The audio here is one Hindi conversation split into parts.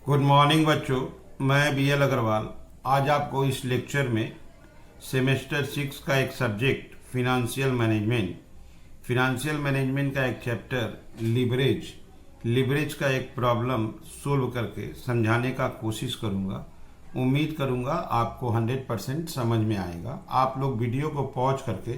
गुड मॉर्निंग बच्चों, मैं BL अग्रवाल आज आपको इस लेक्चर में सेमेस्टर 6 का एक सब्जेक्ट फिनांशियल मैनेजमेंट का एक चैप्टर लिवरेज का एक प्रॉब्लम सोल्व करके समझाने का कोशिश करूंगा। उम्मीद करूंगा आपको 100% समझ में आएगा। आप लोग वीडियो को पॉज करके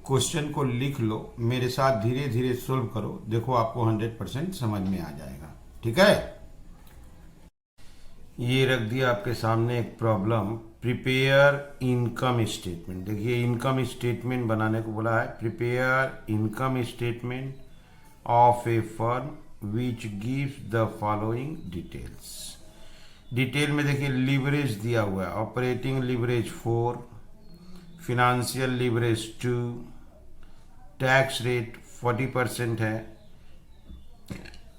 क्वेश्चन को लिख लो, मेरे साथ धीरे धीरे सोल्व करो, देखो आपको 100% समझ में आ जाएगा। ठीक है, ये रख दिया आपके सामने एक प्रॉब्लम, प्रिपेयर इनकम स्टेटमेंट। देखिए, इनकम स्टेटमेंट बनाने को बोला है। Prepare income statement of a firm which gives the following details. Detail में देखिए लिवरेज दिया हुआ है। Operating leverage 4, financial leverage 2, tax rate 40% है,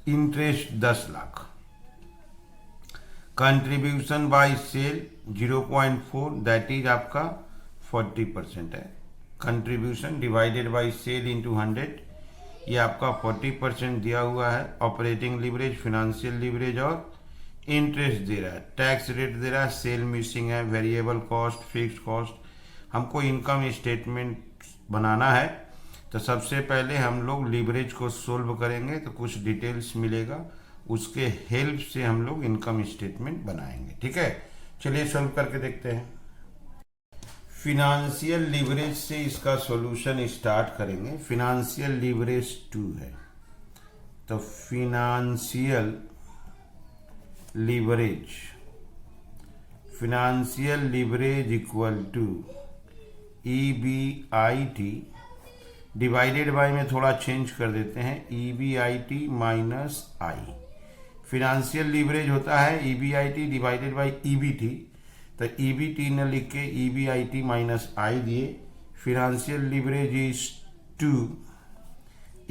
interest 10 lakh, contribution by sale 0.4 that is आपका 40% है। Contribution divided by sale into 100, ये आपका 40% दिया हुआ है। ऑपरेटिंग लिवरेज, फिनेंशियल लिवरेज और इंटरेस्ट दे रहा है। टैक्स रेट दे रहा है, सेल मिसिंग है, वेरिएबल कॉस्ट, फिक्स्ड कॉस्ट। हमको इनकम स्टेटमेंट बनाना है, तो सबसे पहले हम लोग लिवरेज को सोल्व करेंगे तो कुछ डिटेल्स मिलेगा, उसके हेल्प से हम लोग इनकम स्टेटमेंट बनाएंगे। ठीक है, चलिए सॉल्व करके देखते हैं। फिनेंशियल लिवरेज से इसका सॉल्यूशन स्टार्ट करेंगे। फिनेंशियल लिवरेज 2 है, तो financial leverage equal to EBIT divided by में थोड़ा चेंज कर देते हैं, EBIT minus I. Financial leverage होता है EBIT डिवाइडेड बाय EBT, तो EBT न लिख के EBIT माइनस आई दिए। फिनेंशियल लिवरेज इज 2,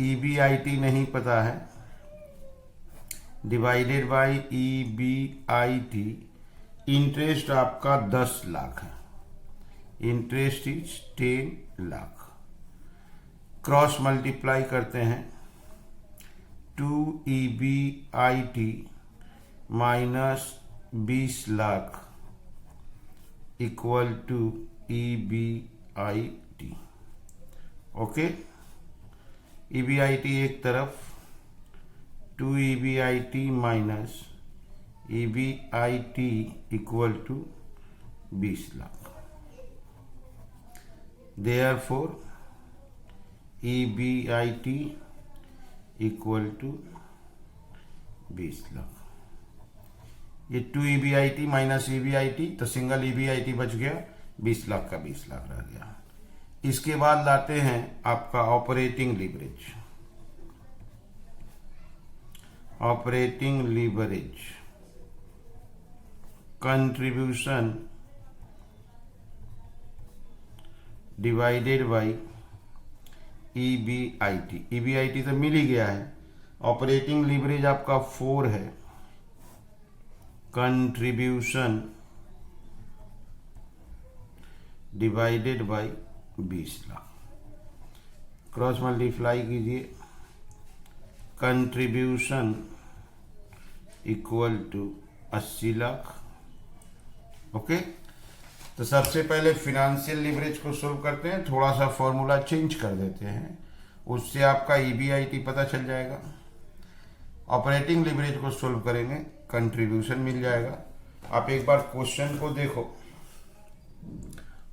EBIT नहीं पता है, डिवाइडेड बाय EBIT। इंटरेस्ट आपका 10 लाख है, interest is 10 lakh. Cross multiply करते हैं, 2 EBIT minus 20 lakh equal to EBIT। Okay, EBIT एक तरफ, 2 EBIT minus EBIT equal to 20 lakh. Therefore EBIT equal to 20 lakh. ये 2 EBIT माइनस EBIT, तो सिंगल EBIT बच गया, 20 लाख का 20 लाख रह गया। इसके बाद लाते हैं आपका operating leverage. Operating leverage contribution divided by EBIT तो मिल ही गया है। ऑपरेटिंग लिवरेज आपका 4 है, contribution divided by 20 lakh. Cross multiply कीजिए, contribution equal to 80 lakh. Okay, तो सबसे पहले फिनेंशियल लिवरेज को सोल्व करते हैं। थोड़ा सा फॉर्मूला चेंज कर देते हैं, उससे आपका EBIT पता चल जाएगा। ऑपरेटिंग लिवरेज को सोल्व करेंगे, कंट्रीब्यूशन मिल जाएगा। आप एक बार क्वेश्चन को देखो,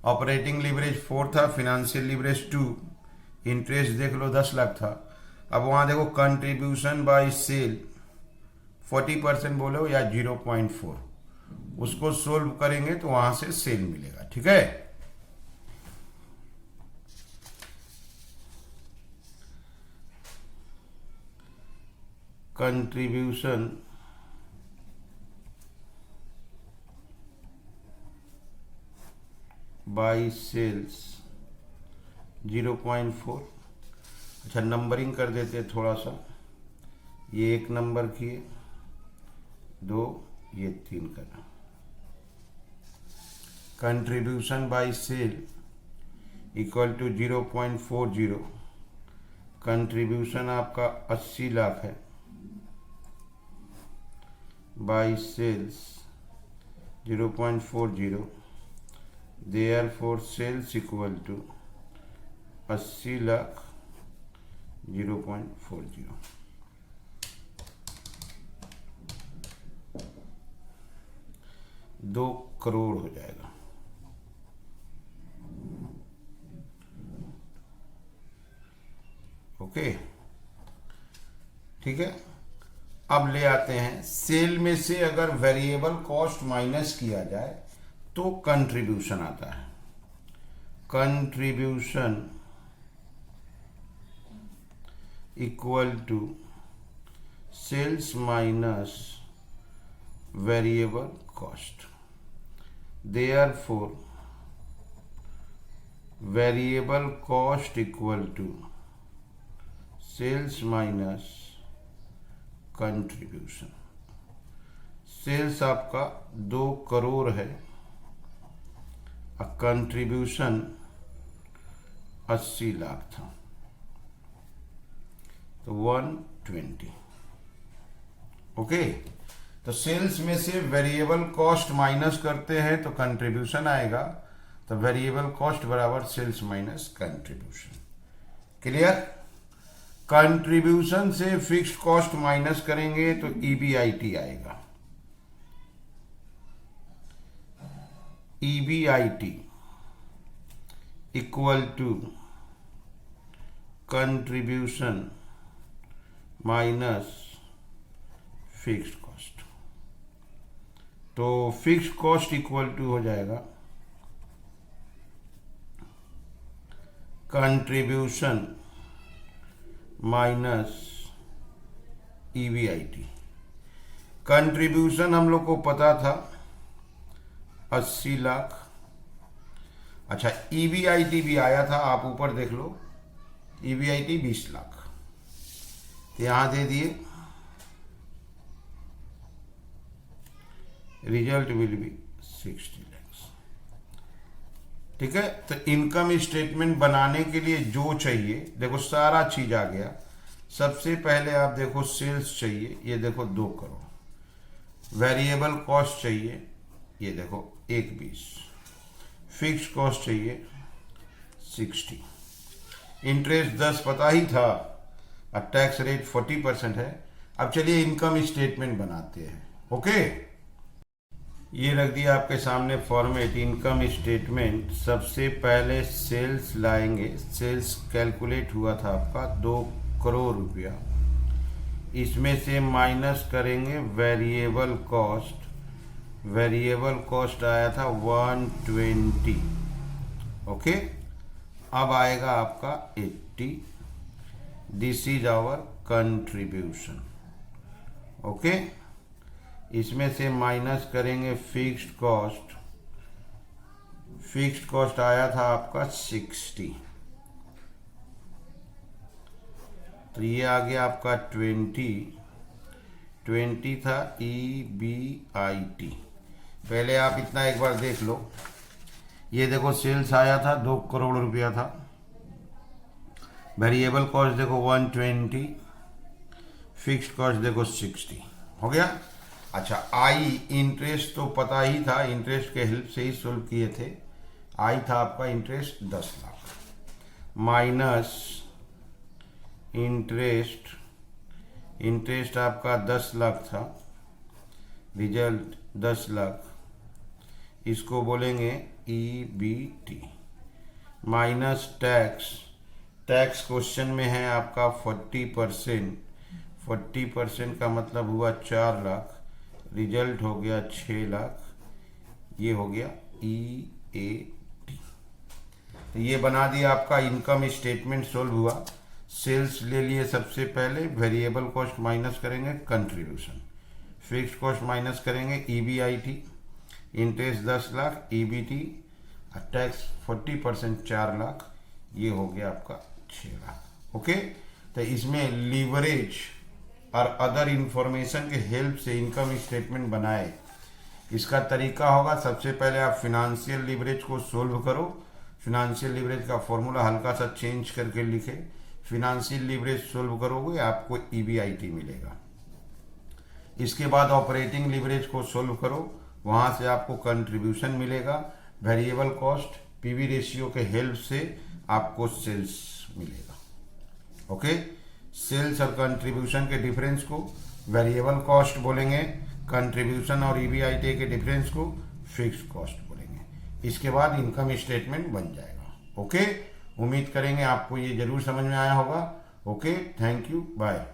ऑपरेटिंग लिवरेज 4 था, फिनेंशियल लिवरेज 2, इंटरेस्ट देख लो 10 लाख था। अब वहां देखो कंट्रीब्यूशन बाय सेल 40% बोले हो या 0.4, उसको सोल्व करेंगे तो वहां से सेल मिलेगा। ठीक है, कंट्रीब्यूशन बाय सेल्स 0.4। अच्छा, नंबरिंग कर देते हैं थोड़ा सा, ये 1 नंबर किए, 2, ये 3 करना। Contribution by sale equal to 0.40, contribution आपका 80 लाख है, by sales 0.40, therefore sales equal to 80 lakh 0.40, दो करोड़ हो जाएगा। ओके, ठीक है। अब ले आते हैं सेल में से अगर वेरिएबल कॉस्ट माइनस किया जाए तो कंट्रीब्यूशन आता है। Contribution equal to sales minus variable cost, therefore variable cost equal to sales minus contribution. Sales आपका 2 करोड़ है, कंट्रीब्यूशन 80 लाख था, तो 120। ओके, तो सेल्स में से वेरिएबल कॉस्ट माइनस करते हैं तो कंट्रीब्यूशन आएगा, तो वेरिएबल कॉस्ट बराबर sales minus contribution. Clear? Contribution से फिक्स्ड कॉस्ट माइनस करेंगे तो ईबीआईटी आएगा। EBIT equal to contribution minus fixed cost, तो फिक्स्ड कॉस्ट इक्वल टू हो जाएगा कंट्रीब्यूशन माइनस ईबीआईटी। कंट्रीब्यूशन हम लोग को पता था 80 लाख। अच्छा, ईबीआईटी भी आया था, आप ऊपर देख लो, ईबीआईटी 20 लाख, यहां दे दिए, रिजल्ट विल बी 60 लाख। ठीक है, तो इनकम स्टेटमेंट बनाने के लिए जो चाहिए, देखो सारा चीज आ गया। सबसे पहले आप देखो सेल्स चाहिए, ये देखो 2 करोड़, वेरिएबल कॉस्ट चाहिए, ये देखो 120, फिक्स्ड कॉस्ट चाहिए 60, इंटरेस्ट 10 पता ही था, और टैक्स रेट 40% है। अब चलिए इनकम स्टेटमेंट बनाते हैं। ओके, ये रख दिया आपके सामने फॉर्मेट इनकम स्टेटमेंट। सबसे पहले सेल्स लाएंगे, सेल्स कैलकुलेट हुआ था आपका 2 करोड़ रुपया, इसमें से माइनस करेंगे वेरिएबल कॉस्ट, वेरिएबल कॉस्ट आया था 120। ओके, अब आएगा आपका 80, this is our contribution. Okay, इसमें से माइनस करेंगे फिक्स्ड कॉस्ट, फिक्स्ड कॉस्ट आया था आपका 60, तो ये आ गया आपका 20 था ईबीआईटी। पहले आप इतना एक बार देख लो, ये देखो सेल्स आया था 2 करोड़ रुपया था, वेरिएबल कॉस्ट देखो 120, फिक्स्ड कॉस्ट देखो 60, हो गया। अच्छा, आई इंटरेस्ट तो पता ही था, इंटरेस्ट के हेल्प से ही सोल्व किए थे। आई था आपका interest 10 lakh, minus interest, interest आपका 10 लाख था, रिजल्ट 10 लाख, इसको बोलेंगे EBT, minus tax, tax question में है आपका 40%, 40% का मतलब हुआ 4 लाख, रिजल्ट हो गया 6 लाख, ये हो गया ईएटी। तो ये बना दिया आपका इनकम स्टेटमेंट, सोल्व हुआ। सेल्स ले लिए सबसे पहले, वेरिएबल कॉस्ट माइनस करेंगे कंट्रीब्यूशन, फिक्स्ड कॉस्ट माइनस करेंगे EBIT, interest 10 lakh, EBT, tax 40% 4 lakh, ये हो गया आपका 6 लाख। ओके, तो इसमें लीवरेज और अदर इंफॉर्मेशन के हेल्प से इनकम स्टेटमेंट बनाए। इसका तरीका होगा, सबसे पहले आप फिनेंशियल लीवरेज को सोल्व करो, फिनेंशियल लीवरेज का फॉर्मूला हल्का सा चेंज करके लिखे, फिनेंशियल लीवरेज सोल्व करोगे आपको ईबीआईटी मिलेगा। इसके बाद ऑपरेटिंग लीवरेज को सोल्व करो, वहाँ से आपको कंट्रीब्यूशन मिलेगा, वेरिएबल कॉस्ट पीवी रेशियो के हेल्प से आपको सेल्स मिलेगा। ओके, सेल्स और कंट्रीब्यूशन के डिफरेंस को वेरिएबल कॉस्ट बोलेंगे, कंट्रीब्यूशन और ईबीआईटी के डिफरेंस को फिक्स कॉस्ट बोलेंगे। इसके बाद इनकम स्टेटमेंट बन जाएगा। ओके, उम्मीद करेंगे आपको ये जरूर समझ में आया होगा। Okay, thank you, bye.